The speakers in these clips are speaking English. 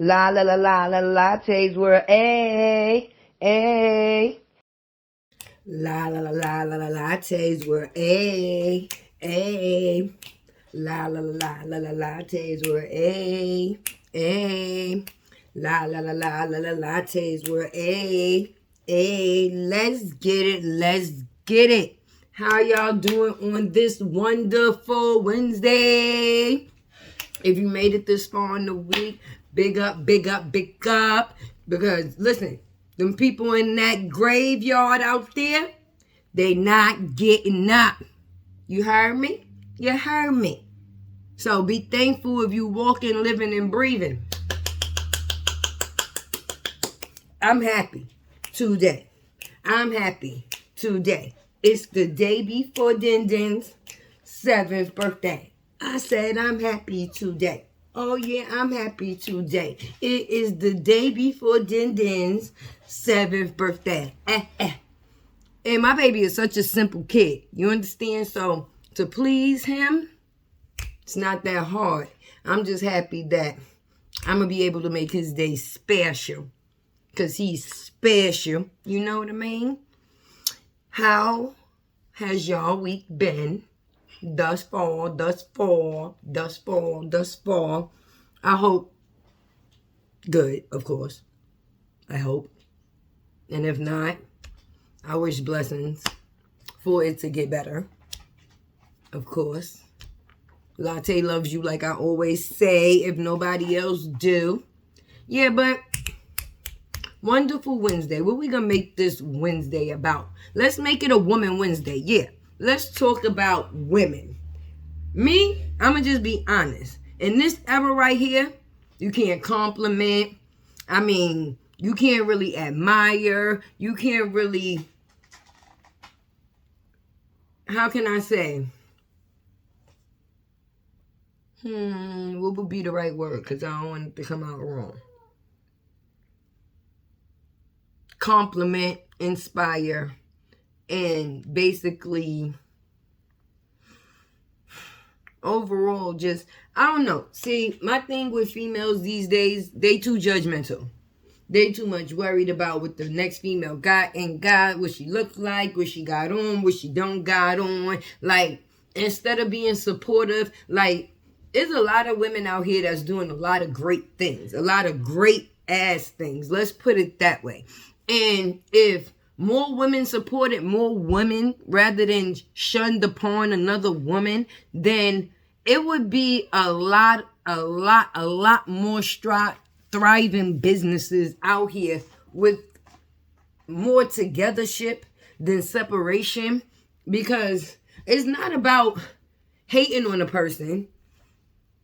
La la la la la lattes were A. La la la la la la lattes were A. La la la la la lattes were A. La la la la la la lattes were A. Let's get it. Let's get it. How y'all doing on this wonderful Wednesday? If you made it this far in the week, big up, big up, big up. Because listen, them people in that graveyard out there, they not getting up. You heard me? You heard me. So be thankful if you walking, living, and breathing. I'm happy today. I'm happy today. It's the day before Din Din's 7th birthday. I said I'm happy today. Oh yeah, I'm happy today. It is the day before Din Din's 7th birthday. And my baby is such a simple kid. You understand? So to please him, it's not that hard. I'm just happy that I'm going to be able to make his day special. Because he's special. You know what I mean? How has y'all week been? Thus far. I hope good, of course. I hope. And if not, I wish blessings for it to get better. Of course. Latte loves you like I always say, if nobody else do. Yeah, but wonderful Wednesday. What we gonna make this Wednesday about? Let's make it a woman Wednesday. Yeah. Let's talk about women. Me, I'm going to just be honest. In this era right here, you can't compliment. I mean, you can't really admire. You can't really, how can I say? What would be the right word? Because I don't want it to come out wrong. Compliment, inspire, and basically overall just, I don't know. See, my thing with females these days, they too judgmental. They too much worried about what the next female got, what she looks like, what she got on, what she don't got on. Like, instead of being supportive, like, there's a lot of women out here that's doing a lot of great things, a lot of great ass things. Let's put it that way. And if more women supported more women rather than shunned upon another woman, then it would be a lot more thriving businesses out here with more togethership than separation. Because it's not about hating on a person.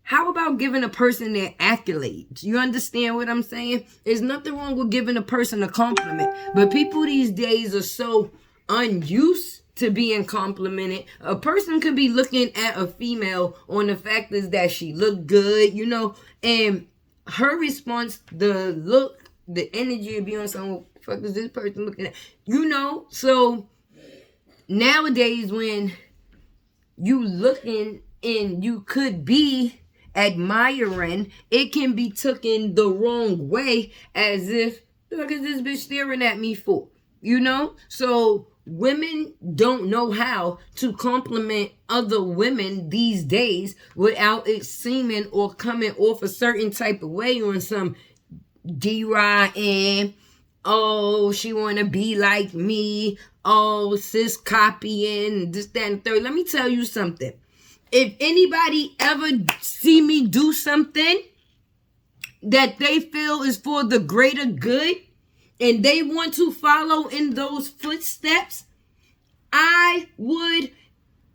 How about giving a person their accolades? You understand what I'm saying? There's nothing wrong with giving a person a compliment. But people these days are so unused to being complimented. A person could be looking at a female on the fact is that she look good, you know, and her response, the look, the energy of being on someone, what the fuck is this person looking at? You know, so nowadays when you looking and you could be admiring, it can be taken the wrong way as if, look at this bitch staring at me for, you know? So women don't know how to compliment other women these days without it seeming or coming off a certain type of way on some D-Ryan. Oh, she want to be like me. Oh, sis copying, this, that, and third. Let me tell you something. If anybody ever see me do something that they feel is for the greater good and they want to follow in those footsteps, I would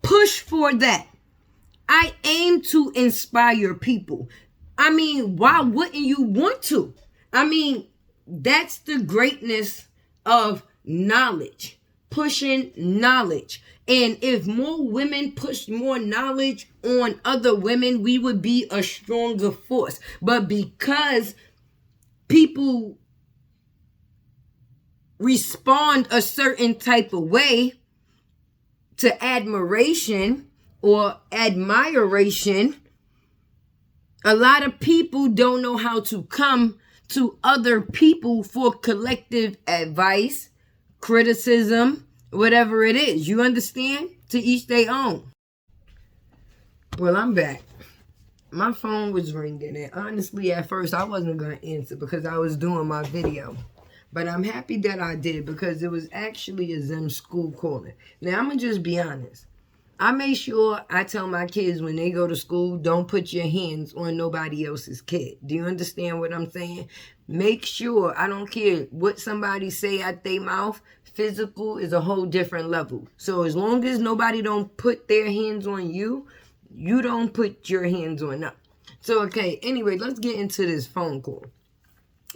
push for that. I aim to inspire people. I mean, why wouldn't you want to? I mean, that's the greatness of knowledge, pushing knowledge. And if more women pushed more knowledge on other women, we would be a stronger force. But because people respond a certain type of way to admiration or admiration, A lot of people don't know how to come to other people for collective advice, criticism, whatever it is. You understand? To each their own. Well, I'm back. My phone was ringing, and honestly, at first, I wasn't going to answer because I was doing my video. But I'm happy that I did because it was actually a Zim school calling. Now, I'm going to just be honest. I make sure I tell my kids when they go to school, don't put your hands on nobody else's kid. Do you understand what I'm saying? Make sure, I don't care what somebody say at their mouth, physical is a whole different level. So as long as nobody don't put their hands on you, you don't put your hands on them. So, okay, anyway, let's get into this phone call.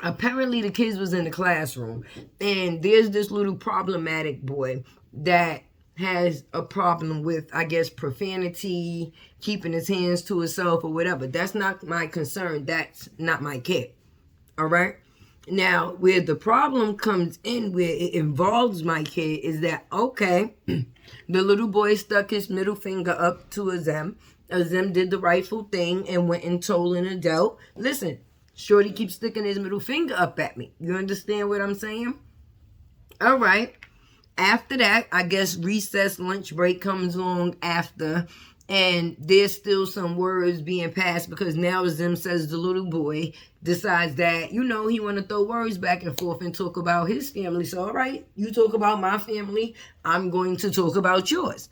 Apparently, the kids was in the classroom, and there's this little problematic boy that has a problem with, I guess, profanity, keeping his hands to himself or whatever. That's not my concern. That's not my kid. All right? Now, where the problem comes in, where it involves my kid, is that, okay, the little boy stuck his middle finger up to Azem. Azem did the rightful thing and went and told an adult, listen, Shorty keeps sticking his middle finger up at me. You understand what I'm saying? All right. After that, I guess recess lunch break comes along after, and there's still some words being passed because now Zim says the little boy decides that, he want to throw words back and forth and talk about his family. So, all right, you talk about my family, I'm going to talk about yours.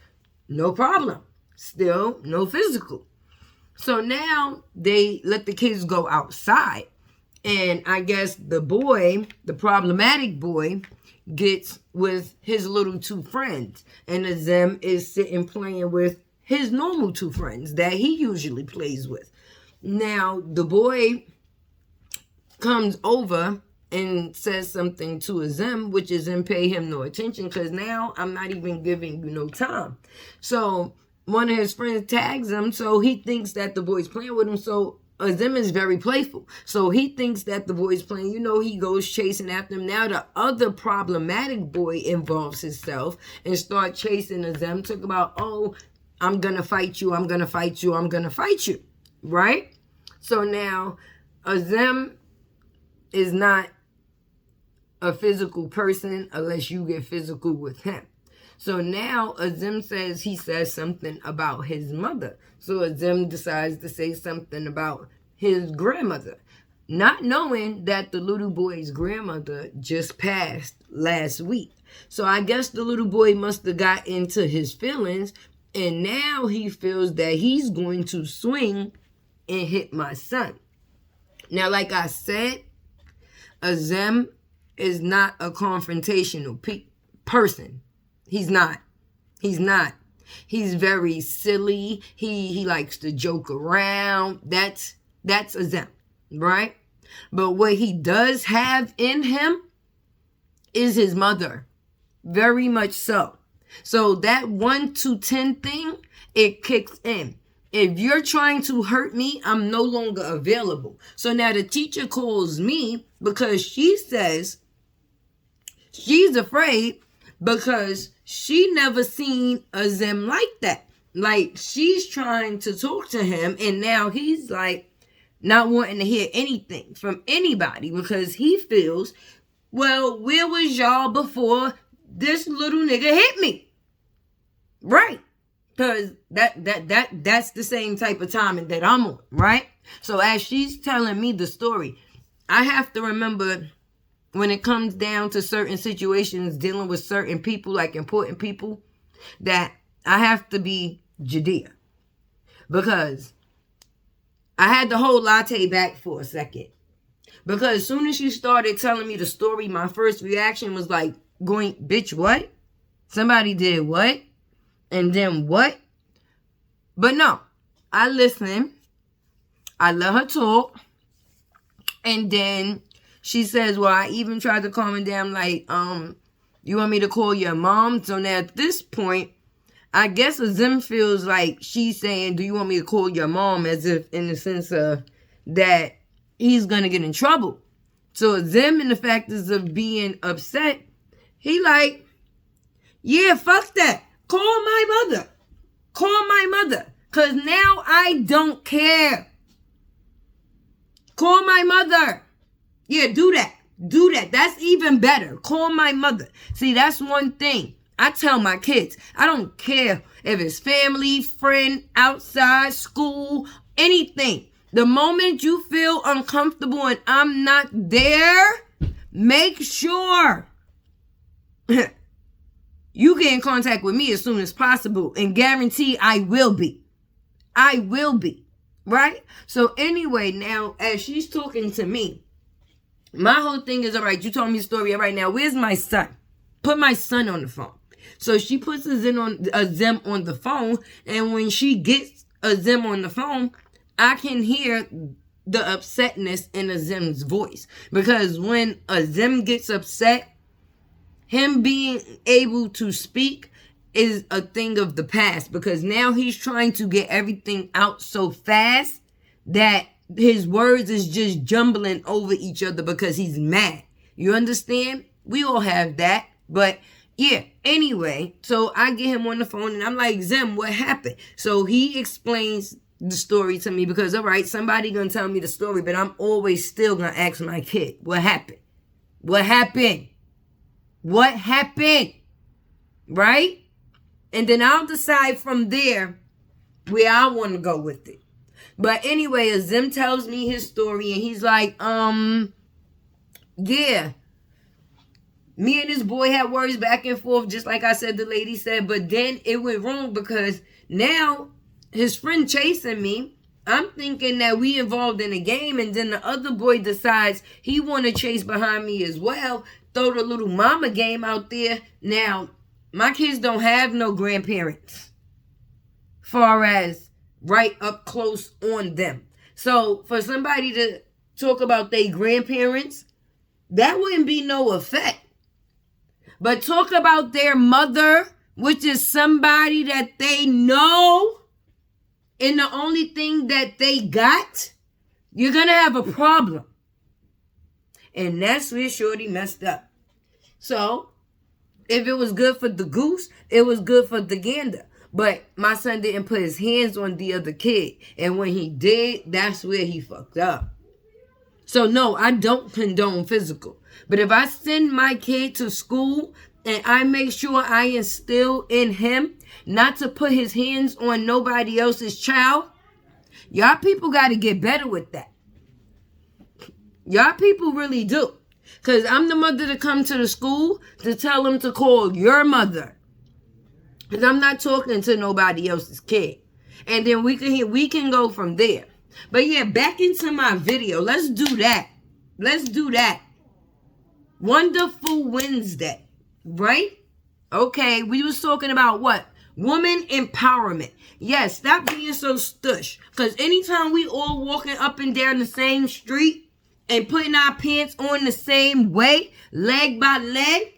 No problem. Still, no physical. So now they let the kids go outside. And I guess the boy, the problematic boy, gets with his little two friends. And Azem is sitting playing with his normal two friends that he usually plays with. Now, the boy comes over and says something to Azem, which Azem pay him no attention because now I'm not even giving you no time. So one of his friends tags him, so he thinks that the boy's playing with him. So Azem is very playful. So he thinks that the boy's playing. He goes chasing after him. Now the other problematic boy involves himself and start chasing Azem. Talk about, oh, I'm going to fight you. I'm going to fight you. I'm going to fight you. Right? So now Azem is not a physical person unless you get physical with him. So now Azem says he says something about his mother. So Azem decides to say something about his grandmother, not knowing that the little boy's grandmother just passed last week. So I guess the little boy must have got into his feelings, and now he feels that he's going to swing and hit my son. Now, like I said, Azem is not a confrontational person. He's not. He's very silly. He likes to joke around. That's Azem, right? But what he does have in him is his mother. Very much so. So that 1 to 10 thing, it kicks in. If you're trying to hurt me, I'm no longer available. So now the teacher calls me because she says she's afraid because she never seen Azem like that. Like, she's trying to talk to him, and now he's like not wanting to hear anything from anybody because he feels, well, where was y'all before this little nigga hit me? Right. Because that's the same type of timing that I'm on, right? So as she's telling me the story, I have to remember when it comes down to certain situations, dealing with certain people, like important people, that I have to be Judea. Because I had to hold latte back for a second. Because as soon as she started telling me the story, my first reaction was like going, bitch, what? Somebody did what? And then what? But no, I listened. I let her talk. And then she says, well, I even tried to calm her down like, you want me to call your mom? So now at this point, I guess Azem feels like she's saying, do you want me to call your mom? As if in the sense of that he's going to get in trouble. So Azem, in the fact of being upset, he like, yeah, fuck that. Call my mother. Call my mother. Because now I don't care. Call my mother. Yeah, do that. Do that. That's even better. Call my mother. See, that's one thing. I tell my kids, I don't care if it's family, friend, outside, school, anything. The moment you feel uncomfortable and I'm not there, make sure you get in contact with me as soon as possible, and guarantee I will be. I will be. Right? So anyway, now as she's talking to me, my whole thing is, all right, you told me a story. All right, now where's my son? Put my son on the phone. So she puts a Zim on the phone, and when she gets a Zim on the phone, I can hear the upsetness in a Zim's voice. Because when a Zim gets upset, him being able to speak is a thing of the past, because now he's trying to get everything out so fast that his words is just jumbling over each other because he's mad. You understand? We all have that. But yeah, anyway, so I get him on the phone and I'm like, Zim, what happened? So he explains the story to me because, all right, somebody gonna tell me the story, but I'm always still gonna ask my kid, what happened? What happened? What happened? Right? And then I'll decide from there where I want to go with it. But anyway, Azim tells me his story and he's like, yeah. Me and this boy had words back and forth, just like I said, the lady said. But then it went wrong because now his friend chasing me. I'm thinking that we involved in a game, and then the other boy decides he want to chase behind me as well. Throw the little mama game out there. Now, my kids don't have no grandparents far as right up close on them. So for somebody to talk about their grandparents, that wouldn't be no effect. But talk about their mother, which is somebody that they know, and the only thing that they got, you're going to have a problem. And that's where Shorty messed up. So, if it was good for the goose, it was good for the gander. But my son didn't put his hands on the other kid. And when he did, that's where he fucked up. So, no, I don't condone physical. But if I send my kid to school and I make sure I instill in him not to put his hands on nobody else's child, y'all people got to get better with that. Y'all people really do. Because I'm the mother to come to the school to tell them to call your mother. Because I'm not talking to nobody else's kid. And then we can go from there. But yeah, back into my video. Let's do that. Let's do that. Wonderful Wednesday. Right? Okay, we was talking about what? Woman empowerment. Yes, stop being so stush. Because anytime we all walking up and down the same street and putting our pants on the same way, leg by leg,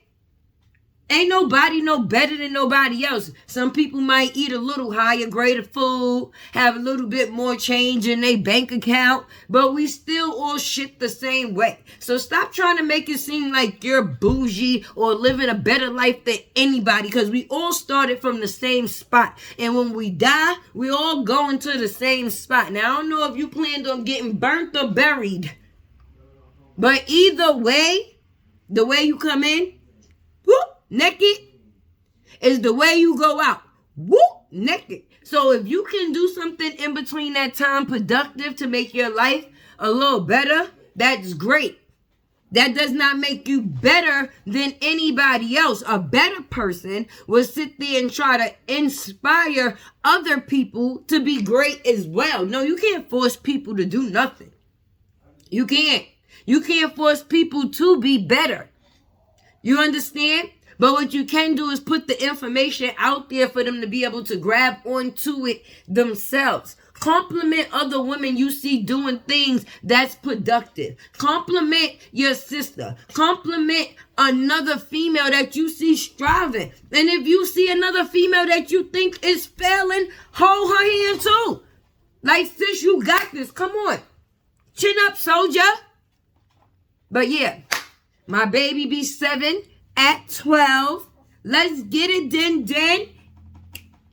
ain't nobody no better than nobody else. Some people might eat a little higher grade of food, have a little bit more change in their bank account, but we still all shit the same way. So stop trying to make it seem like you're bougie or living a better life than anybody, because we all started from the same spot. And when we die, we all going to the same spot. Now, I don't know if you planned on getting burnt or buried, but either way, the way you come in, whoop, naked, is the way you go out. Whoop, naked. So if you can do something in between that time productive to make your life a little better, that's great. That does not make you better than anybody else. A better person will sit there and try to inspire other people to be great as well. No, you can't force people to do nothing. You can't. You can't force people to be better. You understand? But what you can do is put the information out there for them to be able to grab onto it themselves. Compliment other women you see doing things that's productive. Compliment your sister. Compliment another female that you see striving. And if you see another female that you think is failing, hold her hand too. Like, sis, you got this. Come on. Chin up, soldier. But yeah, my baby be 7 at 12. Let's get it then.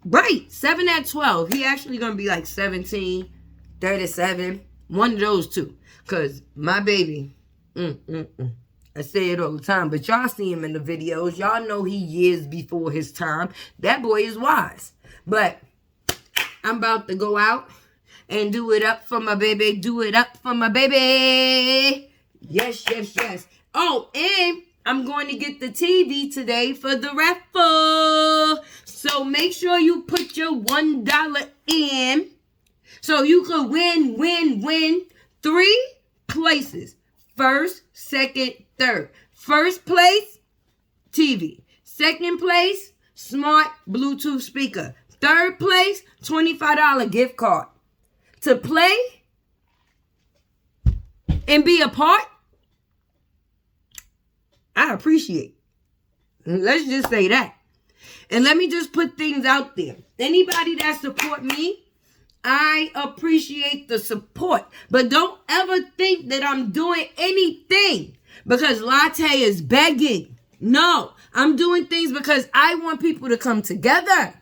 Right, 7 at 12. He actually going to be like 17, 37. One of those two. Because my baby, I say it all the time, but y'all see him in the videos. Y'all know he years before his time. That boy is wise. But I'm about to go out and do it up for my baby. Do it up for my baby. Yes, yes, yes. Oh, and I'm going to get the TV today for the raffle. So make sure you put your $1 in so you could win 3 places. First, second, third. First place, TV. Second place, smart Bluetooth speaker. Third place, $25 gift card. To play and be a part, I appreciate. Let's just say that. And let me just put things out there. Anybody that support me, I appreciate the support. But don't ever think that I'm doing anything because Latte is begging. No, I'm doing things because I want people to come together.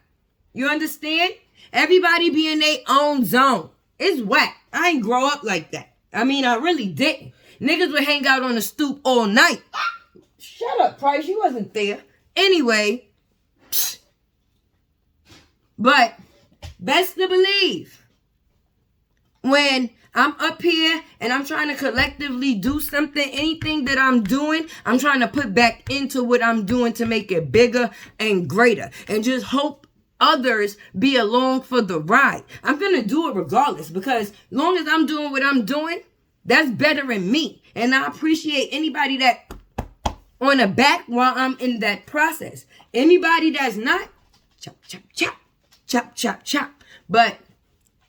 You understand? Everybody be in their own zone. It's whack. I ain't grow up like that. I mean, I really didn't. Niggas would hang out on the stoop all night. Shut up, Price. You wasn't there. Anyway. But best to believe, when I'm up here and I'm trying to collectively do something, anything that I'm doing, I'm trying to put back into what I'm doing to make it bigger and greater. And just hope others be along for the ride. I'm going to do it regardless because long as I'm doing what I'm doing, that's better than me. And I appreciate anybody that on the back while I'm in that process. Anybody that's not, chop, chop, chop, chop, chop, chop. But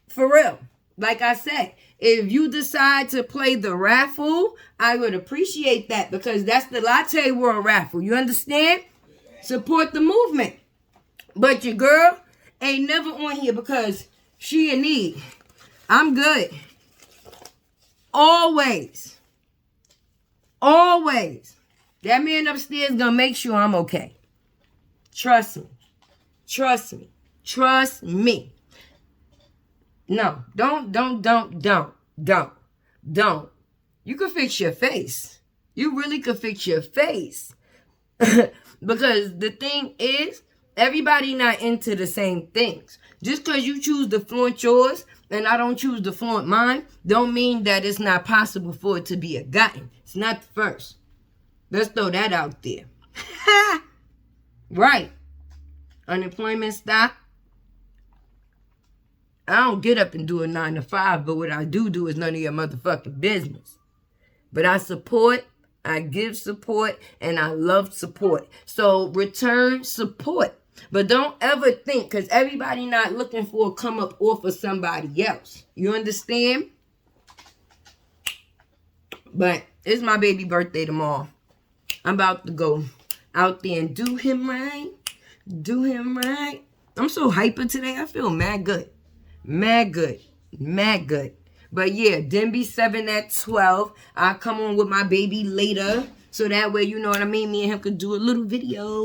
for real, like I said, if you decide to play the raffle, I would appreciate that because that's the Latte World raffle. You understand? Support the movement. But your girl ain't never on here because she in need. I'm good. Always. Always. That man upstairs gonna make sure I'm okay. Trust me. Trust me. Trust me. No, don't. You can fix your face. You really could fix your face. Because the thing is, everybody not into the same things. Just because you choose to flaunt yours and I don't choose to flaunt mine, don't mean that it's not possible for it to be a gotten. It's not the first. Let's throw that out there. Right. Unemployment stop. I don't get up and do a 9 to 5, but what I do is none of your motherfucking business. But I support, I give support, and I love support. So return support. But don't ever think, because everybody not looking for a come up off of somebody else. You understand? But it's my baby birthday tomorrow. I'm about to go out there and do him right. Do him right. I'm so hyper today. I feel mad good. Mad good. Mad good. But yeah, Denby 7 at 12. I'll come on with my baby later. So that way, you know what I mean? Me and him could do a little video.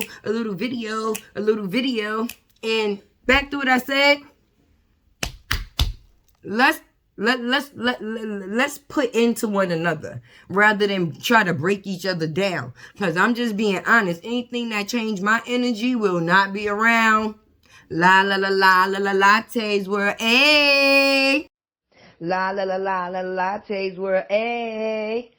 And back to what I said. Let's put into one another rather than try to break each other down. Because I'm just being honest. Anything that changed my energy will not be around. Lattes were a. Lattes were a.